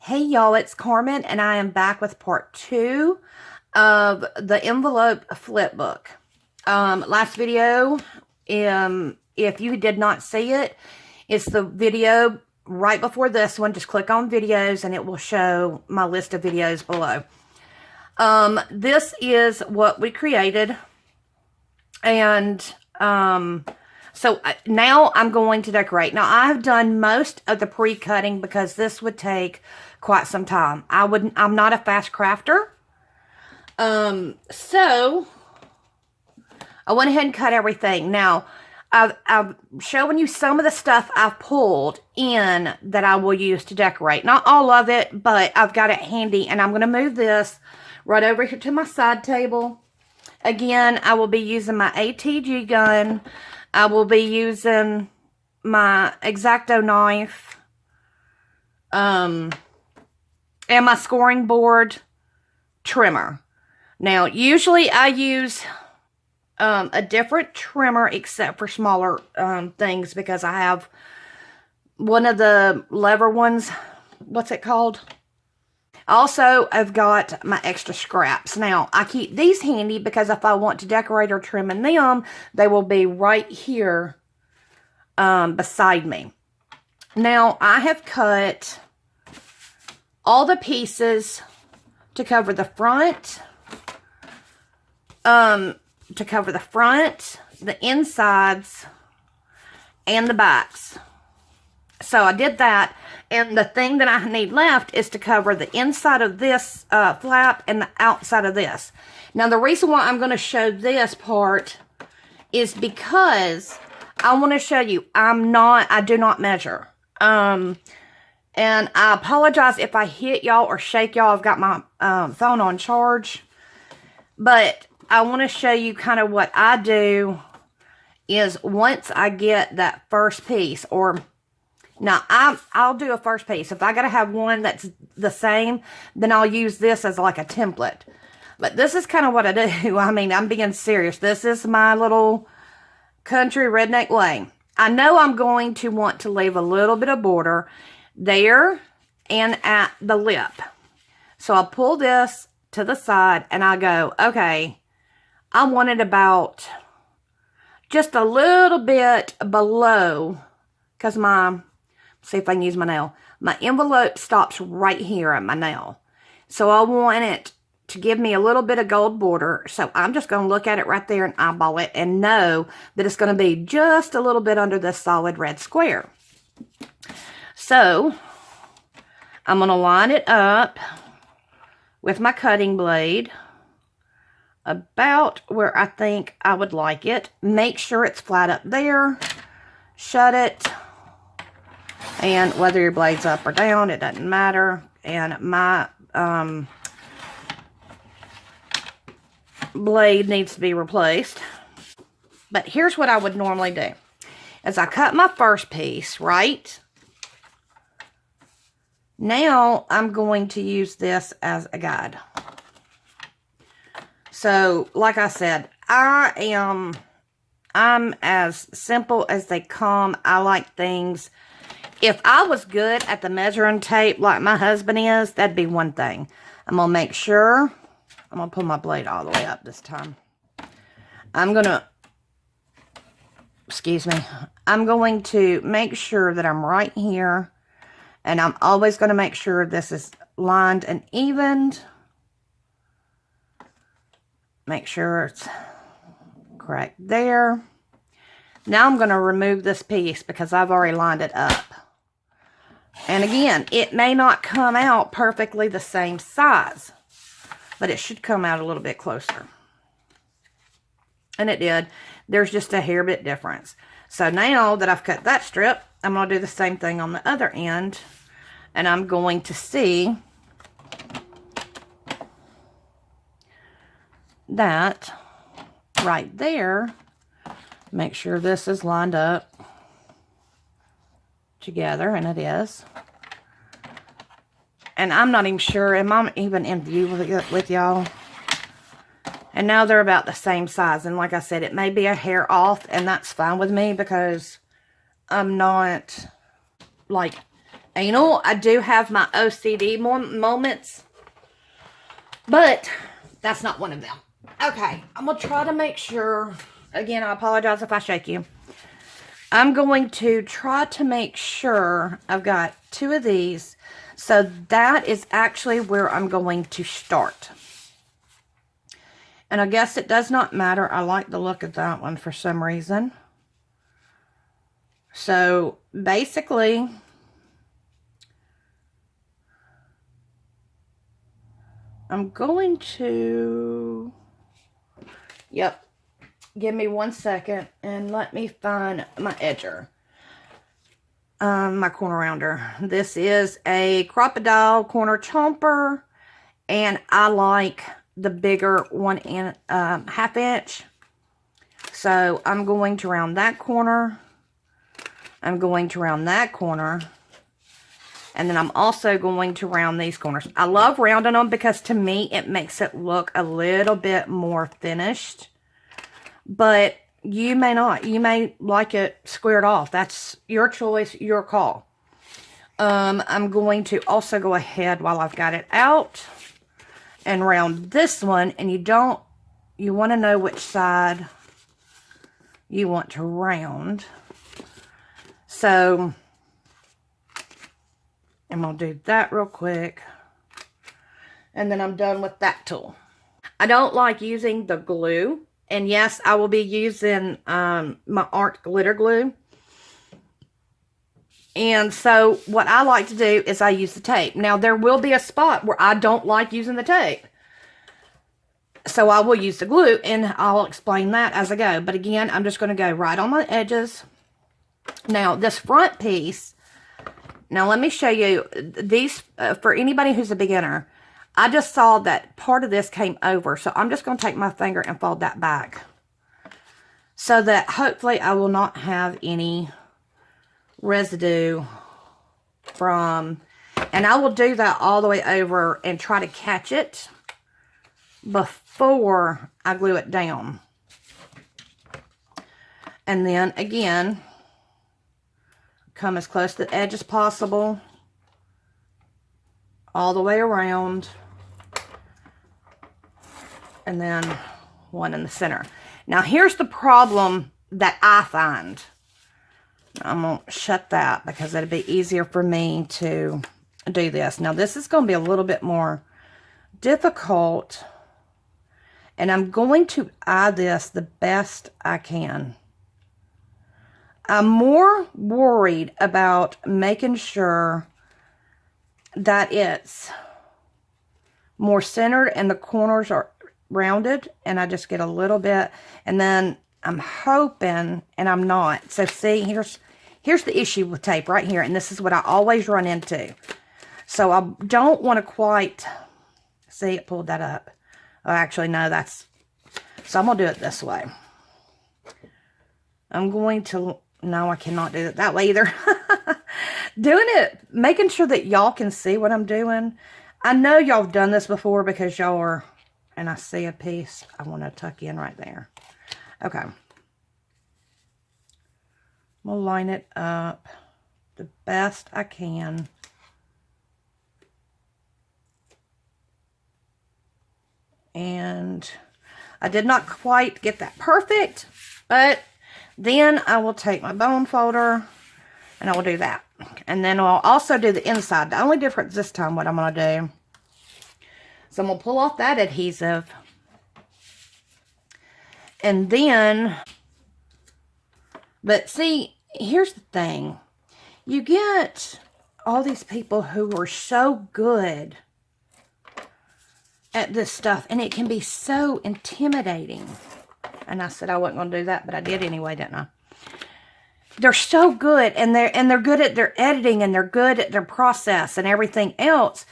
Hey y'all, it's Carmen and I am back with part 2 of the envelope flip book. Last video, if you did not see it, it's the video right before this one. Just click on videos and it will show my list of videos below. This is what we created, and so now I'm going to decorate. Now I've done most of the pre-cutting because this would take quite some time. I'm not a fast crafter. So I went ahead and cut everything. Now I've shown you some of the stuff I've pulled in that I will use to decorate. Not all of it, but I've got it handy, and I'm going to move this right over here to my side table. Again, I will be using my ATG gun. I will be using my X-Acto knife, and my scoring board trimmer. Now, usually I use a different trimmer except for smaller things, because I have one of the lever ones. What's it called? Also, I've got my extra scraps. Now, I keep these handy because if I want to decorate or trim in them, they will be right here beside me. Now, I have cut all the pieces to cover the front, the insides, and the backs. So I did that, and the thing that I need left is to cover the inside of this flap and the outside of this. Now, the reason why I'm going to show this part is because I want to show you I do not measure. And I apologize if I hit y'all or shake y'all. I've got my phone on charge. But I want to show you kind of what I do is once I get that first piece, or now I'll do a first piece. If I got to have one that's the same, then I'll use this as like a template. But this is kind of what I do. I mean, I'm being serious. This is my little country redneck way. I know I'm going to want to leave a little bit of border there and at the lip. So I'll pull this to the side and I go, okay, I want it about just a little bit below, because see if I can use my nail. My envelope stops right here at my nail. So I want it to give me a little bit of gold border. So I'm just going to look at it right there and eyeball it and know that it's going to be just a little bit under this solid red square. So I'm going to line it up with my cutting blade about where I think I would like it. Make sure it's flat up there. Shut it. And whether your blade's up or down, it doesn't matter. And my blade needs to be replaced. But here's what I would normally do. As I cut my first piece, right? Now I'm going to use this as a guide. So, like I said, I'm as simple as they come. I like things. If I was good at the measuring tape like my husband is, that'd be one thing. I'm going to make sure. I'm going to pull my blade all the way up this time. I'm going to make sure that I'm right here. And I'm always going to make sure this is lined and evened. Make sure it's correct there. Now I'm going to remove this piece because I've already lined it up. And again, it may not come out perfectly the same size, but it should come out a little bit closer. And it did. There's just a hair bit difference. So now that I've cut that strip, I'm going to do the same thing on the other end. And I'm going to see that right there. Make sure this is lined up together, and it is. And I'm not even sure, am I even in view with y'all? And now they're about the same size. And like I said, it may be a hair off, and that's fine with me because I'm not like And you know, I do have my OCD moments, but that's not one of them. Okay, I'm going to try to make sure, again, I apologize if I shake you. I'm going to try to make sure I've got 2 of these. So that is actually where I'm going to start. And I guess it does not matter. I like the look of that one for some reason. So basically, I'm going to, yep, give me 1 second and let me find my edger. My corner rounder. This is a crocodile corner chomper, and I like the bigger 1.5 inch. So I'm going to round that corner. I'm going to round that corner. And then I'm also going to round these corners. I love rounding them because to me it makes it look a little bit more finished. But you may not. You may like it squared off. That's your choice, your call. I'm going to also go ahead while I've got it out and round this one. And you want to know which side you want to round. So I'm going to do that real quick. And then I'm done with that tool. I don't like using the glue. And yes, I will be using my art glitter glue. And so what I like to do is I use the tape. Now there will be a spot where I don't like using the tape. So I will use the glue, and I'll explain that as I go. But again, I'm just going to go right on my edges. Now this front piece, now let me show you these, for anybody who's a beginner. I just saw that part of this came over, so I'm just going to take my finger and fold that back. So that hopefully I will not have any residue from, and I will do that all the way over and try to catch it before I glue it down. And then again, come as close to the edge as possible, all the way around, and then one in the center. Now here's the problem that I find. I'm going to shut that because it'll be easier for me to do this. Now this is going to be a little bit more difficult, and I'm going to eye this the best I can. I'm more worried about making sure that it's more centered and the corners are rounded, and I just get a little bit, and then I'm hoping, and I'm not. So see, here's the issue with tape right here, and this is what I always run into. So I don't want to quite, see, it pulled that up. Oh, actually, no, that's, so I'm going to do it this way. I'm going to, no, I cannot do it that way either. Doing it, making sure that y'all can see what I'm doing. I know y'all have done this before because y'all are, and I see a piece I want to tuck in right there. Okay. I'm going to line it up the best I can. And I did not quite get that perfect, but then I will take my bone folder and I will do that. And then I'll also do the inside. The only difference this time, what I'm going to do, so I'm going to pull off that adhesive. And then, but see, here's the thing. You get all these people who are so good at this stuff, and it can be so intimidating. And I said I wasn't going to do that, but I did anyway, didn't I? They're so good, and they're good at their editing, and they're good at their process and everything else,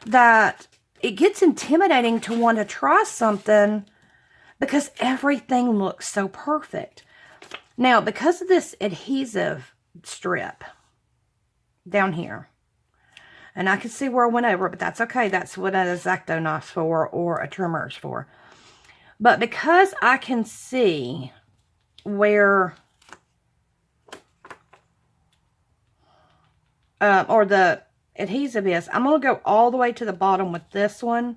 that it gets intimidating to want to try something because everything looks so perfect. Now, because of this adhesive strip down here, and I can see where I went over, but that's okay. That's what an X-Acto knife's for, or a trimmer is for. But because I can see where or the adhesive is, I'm going to go all the way to the bottom with this one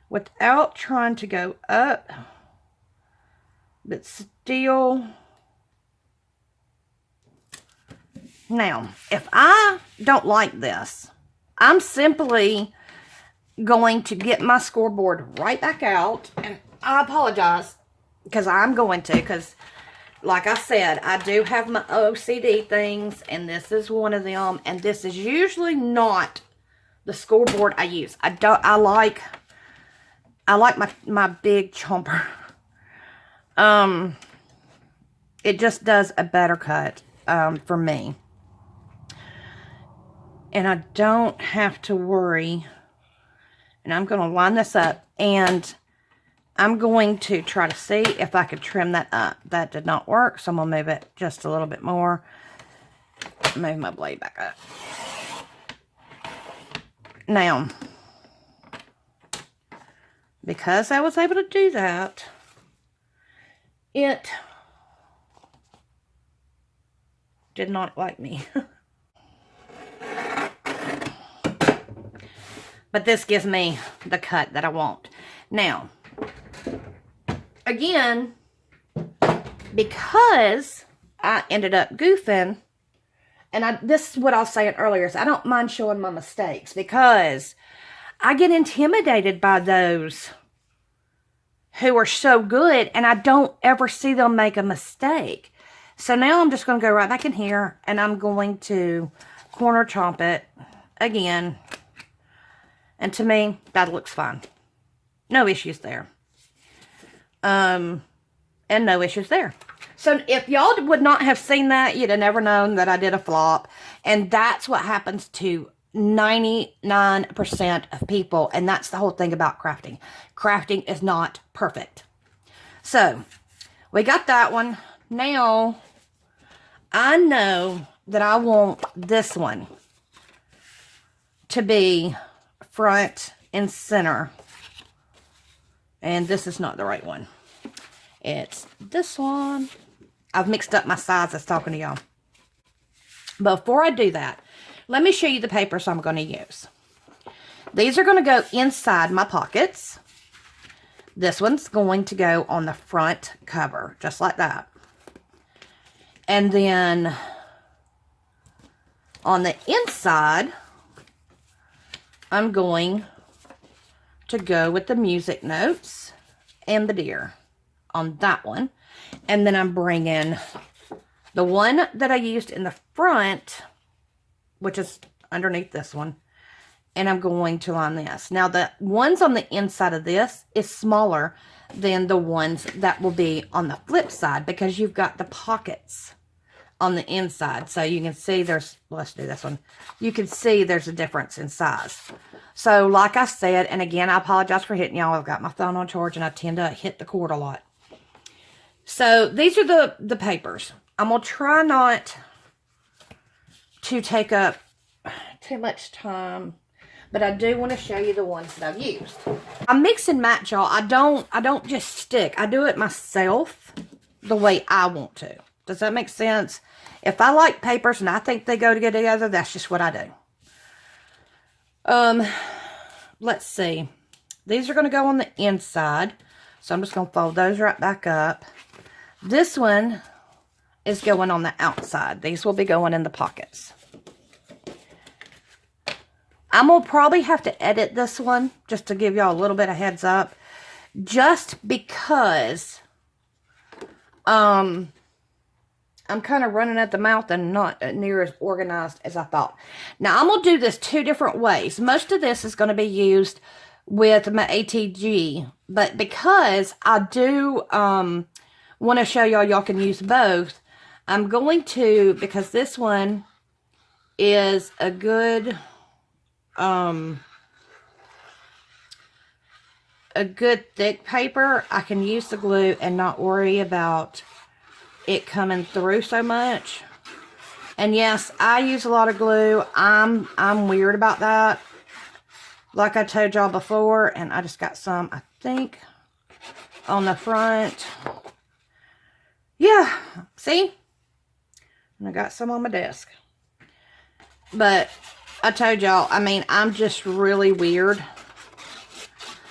without trying to go up, but still. Now, if I don't like this, I'm simply going to get my scoreboard right back out, and I apologize because I'm going to, because like I said, I do have my OCD things, and this is one of them, and this is usually not the scoreboard I use. I like my big chomper. It just does a better cut for me. And I don't have to worry. And I'm going to line this up, and I'm going to try to see if I could trim that up. That did not work, so I'm going to move it just a little bit more. Move my blade back up. Now, because I was able to do that, it did not like me. But this gives me the cut that I want. Now, again, because I ended up goofing, and this is what I was saying earlier, is I don't mind showing my mistakes, because I get intimidated by those who are so good, and I don't ever see them make a mistake. So now I'm just going to go right back in here, and I'm going to corner chomp it again. And to me, that looks fine. No issues there. And no issues there. So if y'all would not have seen that, you'd have never known that I did a flop. And that's what happens to 99% of people. And that's the whole thing about crafting. Crafting is not perfect. So, we got that one. Now, I know that I want this one to be front and center, and this is not the right one. It's this one. I've mixed up my sizes talking to y'all. Before I do that, let me show you the papers I'm going to use. These are going to go inside my pockets. This one's going to go on the front cover, just like that. And then on the inside, I'm going to go with the music notes and the deer on that one. And then I'm bringing the one that I used in the front, which is underneath this one, and I'm going to line this. Now, the ones on the inside of this is smaller than the ones that will be on the flip side, because you've got the pockets on the inside. So you can see there's, let's do this one. You can see there's a difference in size. So like I said, and again, I apologize for hitting y'all. I've got my phone on charge and I tend to hit the cord a lot. So these are the papers. I'm going to try not to take up too much time, but I do want to show you the ones that I've used. I mix and match, y'all. I don't just stick. I do it myself the way I want to. Does that make sense? If I like papers and I think they go together, that's just what I do. Let's see. These are going to go on the inside. So I'm just going to fold those right back up. This one is going on the outside. These will be going in the pockets. I'm going to probably have to edit this one just to give y'all a little bit of heads up. Just because I'm kind of running at the mouth and not near as organized as I thought. Now, I'm going to do this two different ways. Most of this is going to be used with my ATG. But because I do want to show y'all can use both, I'm going to, because this one is a good thick paper, I can use the glue and not worry about it coming through so much. And yes, I use a lot of glue. I'm weird about that, like I told y'all before. And I just got some, I think, on the front. Yeah, see? And I got some on my desk. But I told y'all, I mean, I'm just really weird.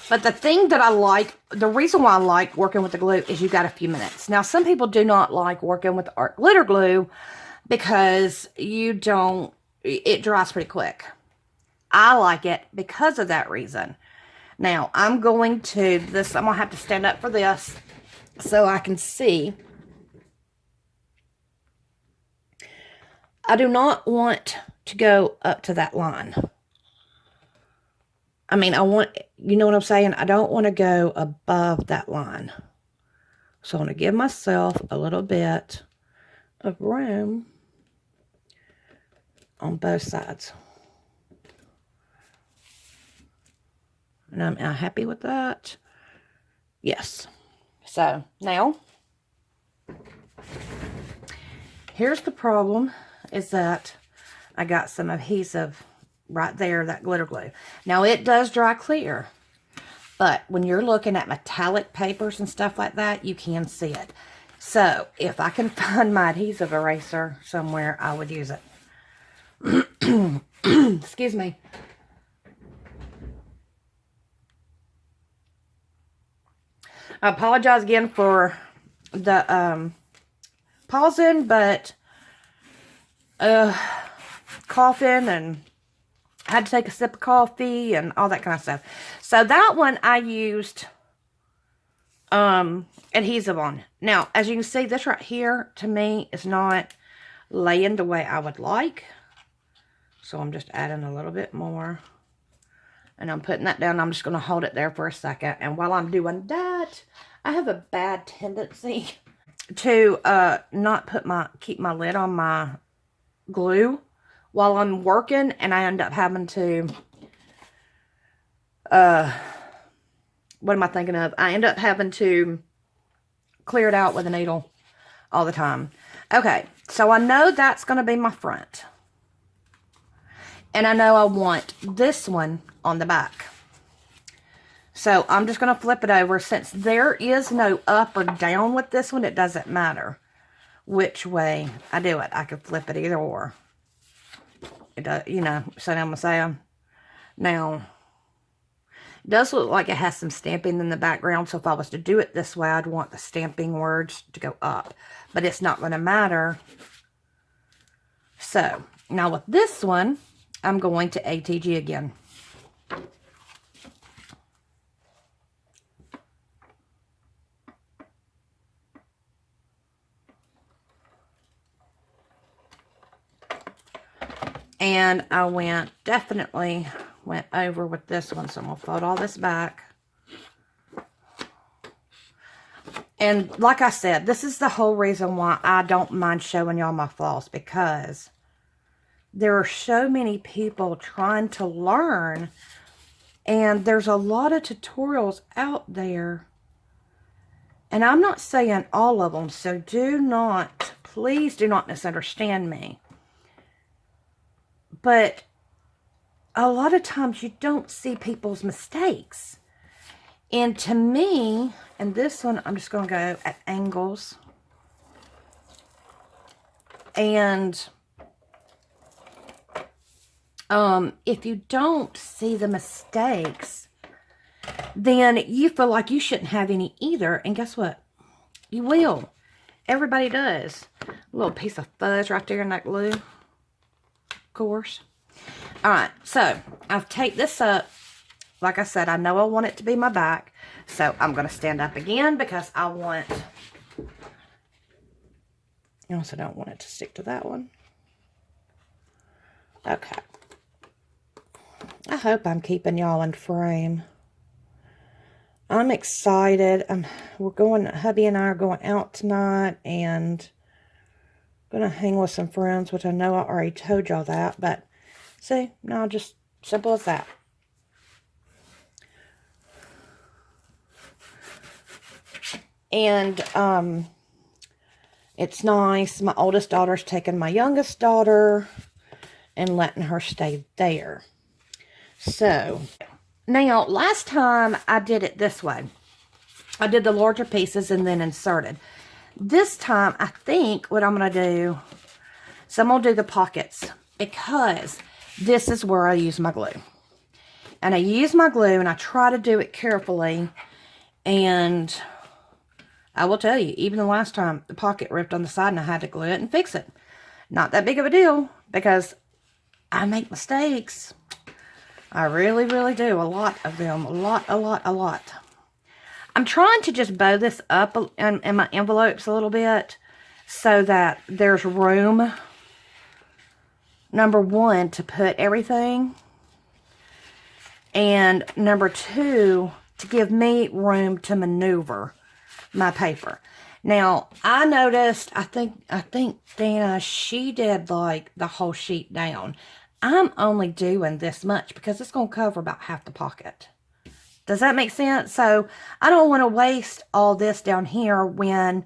But the thing that I like, the reason why I like working with the glue is you got a few minutes. Now, some people do not like working with art glitter glue because it dries pretty quick. I like it because of that reason. Now, I'm going to have to stand up for this so I can see. I do not want to go up to that line. I mean, you know what I'm saying? I don't want to go above that line. So I'm going to give myself a little bit of room on both sides. And I'm happy with that. Yes. So now, here's the problem, is that I got some adhesive right there, that glitter glue. Now, it does dry clear, but when you're looking at metallic papers and stuff like that, you can see it. So, if I can find my adhesive eraser somewhere, I would use it. Excuse me. I apologize again for the pausing, but coughing and I had to take a sip of coffee and all that kind of stuff. So that one I used adhesive on. Now, as you can see, this right here to me is not laying the way I would like. So I'm just adding a little bit more. And I'm putting that down. I'm just going to hold it there for a second. And while I'm doing that, I have a bad tendency to not keep my lid on my glue while I'm working. And I end up having to, what am I thinking of? I end up having to clear it out with a needle all the time. Okay, so I know that's going to be my front. And I know I want this one on the back. So I'm just going to flip it over. Since there is no up or down with this one, it doesn't matter which way I do it. I could flip it either or. It does, you know, so I'm saying. Now, it does look like it has some stamping in the background. So if I was to do it this way, I'd want the stamping words to go up. But it's not going to matter. So, now with this one, I'm going to ATG again. And I definitely went over with this one. So I'm going to fold all this back. And like I said, this is the whole reason why I don't mind showing y'all my flaws. Because there are so many people trying to learn, and there's a lot of tutorials out there, and I'm not saying all of them, so please do not misunderstand me, but a lot of times you don't see people's mistakes, and to me, and this one, I'm just going to go at angles, and if you don't see the mistakes, then you feel like you shouldn't have any either. And guess what? You will. Everybody does. A little piece of fuzz right there in that glue. Of course. Alright, so I've taped this up. Like I said, I know I want it to be my back. So I'm going to stand up again because I also don't want it to stick to that one. Okay. I hope I'm keeping y'all in frame. I'm excited. Hubby and I are going out tonight and going to hang with some friends, which I know I already told y'all that, but see, no, just simple as that. And, it's nice. My oldest daughter's taking my youngest daughter and letting her stay there. So, now, last time I did it this way. I did the larger pieces and then inserted. This time, I think what I'm going to do, so I'm going to do the pockets because this is where I use my glue. And I use my glue and I try to do it carefully. And I will tell you, even the last time, the pocket ripped on the side and I had to glue it and fix it. Not that big of a deal because I make mistakes. I really, really do. A lot of them. A lot. I'm trying to just bow this up in my envelopes a little bit so that there's room, number one, to put everything. And number two, to give me room to maneuver my paper. Now, I noticed, I think Dana, she did like the whole sheet down. I'm only doing this much because it's going to cover about half the pocket. Does that make sense? So, I don't want to waste all this down here when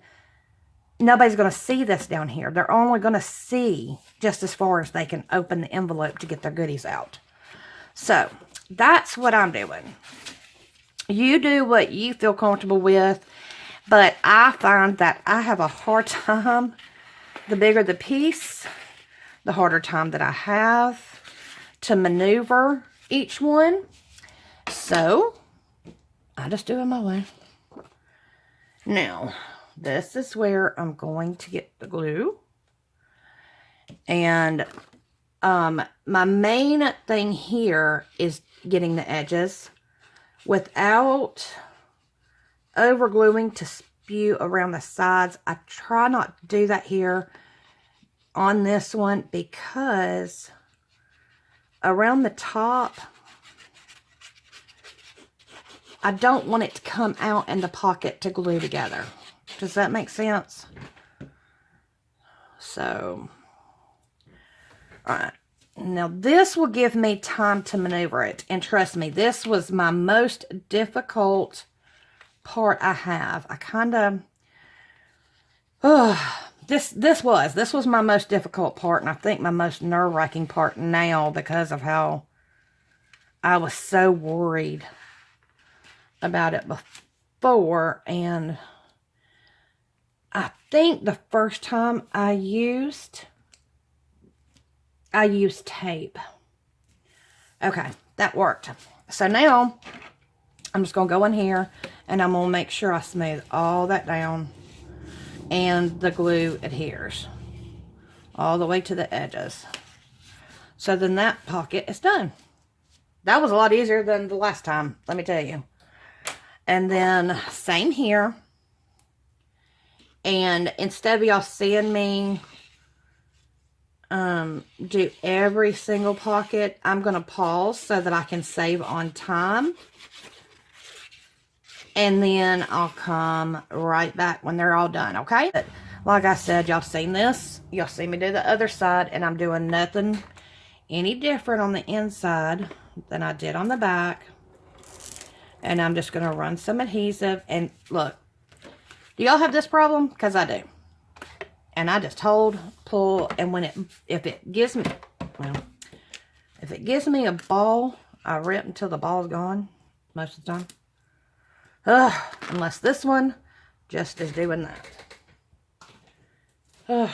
nobody's going to see this down here. They're only going to see just as far as they can open the envelope to get their goodies out. So, that's what I'm doing. You do what you feel comfortable with. But I find that I have a hard time, the bigger the piece, the harder time that I have to maneuver each one. So, I just do it my way. Now, this is where I'm going to get the glue. And my main thing here is getting the edges without over gluing to spew around the sides. I try not to do that here on this one because around the top, I don't want it to come out in the pocket to glue together. Does that make sense? So, alright. Now this will give me time to maneuver it. And trust me, this was my most difficult part I have. I kind of, this was my most difficult part, and I think my most nerve-wracking part now because of how I was so worried about it before. And I think the first time I used tape. Okay, that worked. So now I'm just going to go in here and I'm going to make sure I smooth all that down and the glue adheres all the way to the edges. So then that pocket is done. That was a lot easier than the last time, let me tell you. And then same here. And instead of y'all seeing me do every single pocket, I'm going to pause so that I can save on time. And then I'll come right back when they're all done, okay? But like I said, y'all seen this. Y'all see me do the other side, and I'm doing nothing any different on the inside than I did on the back. And I'm just going to run some adhesive. And look, do y'all have this problem? Because I do. And I just hold, pull, and when if it gives me a ball, I rip until the ball's gone most of the time. Unless this one just is doing that.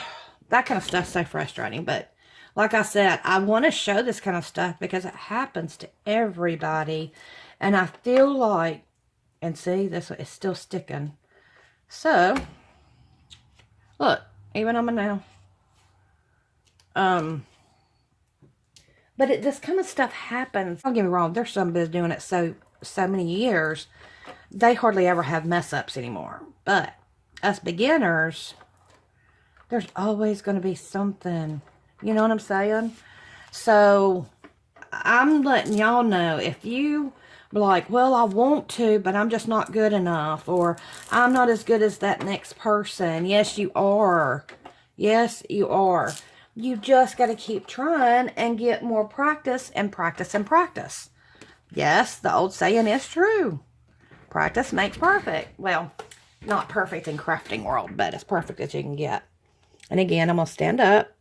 That kind of stuff's so frustrating. But like I said, I want to show this kind of stuff because it happens to everybody. And I feel like, and see, this is still sticking. So, look, even on my nail. But this kind of stuff happens. Don't get me wrong, there's somebody that's doing it so many years, they hardly ever have mess ups anymore. But us beginners, there's always going to be something. You know what I'm saying? So I'm letting y'all know, if you like, well, I want to, but I'm just not good enough, or I'm not as good as that next person. Yes, you are. Yes, you are. You just got to keep trying and get more practice and practice and practice. Yes, the old saying is true. Practice makes perfect. Well, not perfect in crafting world, but as perfect as you can get. And again, I'm going to stand up.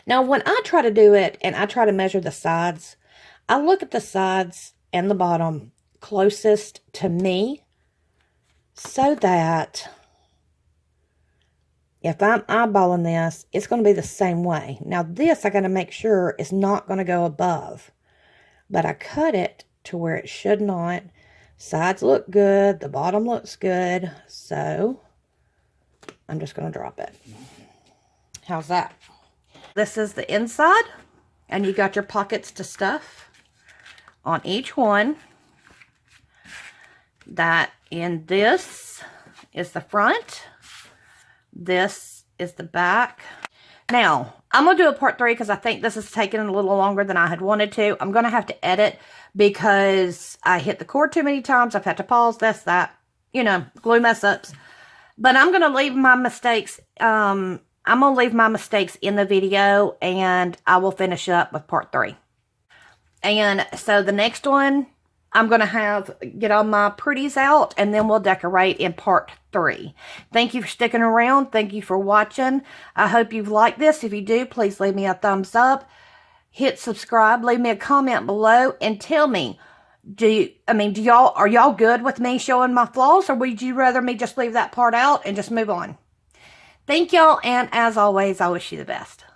Now, when I try to do it and I try to measure the sides, I look at the sides and the bottom closest to me so that if I'm eyeballing this, it's going to be the same way. Now this, I got to make sure is not going to go above. But I cut it to where it should not. Sides look good. The bottom looks good. So I'm just going to drop it. How's that? This is the inside. And you got your pockets to stuff on each one. That in this is the front. This is the back. Now, I'm going to do a part 3 because I think this is taking a little longer than I had wanted to. I'm going to have to edit because I hit the cord too many times. I've had to pause this, that, you know, glue mess ups. But I'm going to leave my mistakes, I'm going to leave my mistakes in the video and I will finish up with part 3. And so the next one, I'm going to get all my pretties out and then we'll decorate in part 3. Thank you for sticking around. Thank you for watching. I hope you've liked this. If you do, please leave me a thumbs up. Hit subscribe. Leave me a comment below and tell me, are y'all good with me showing my flaws or would you rather me just leave that part out and just move on? Thank y'all, and as always, I wish you the best.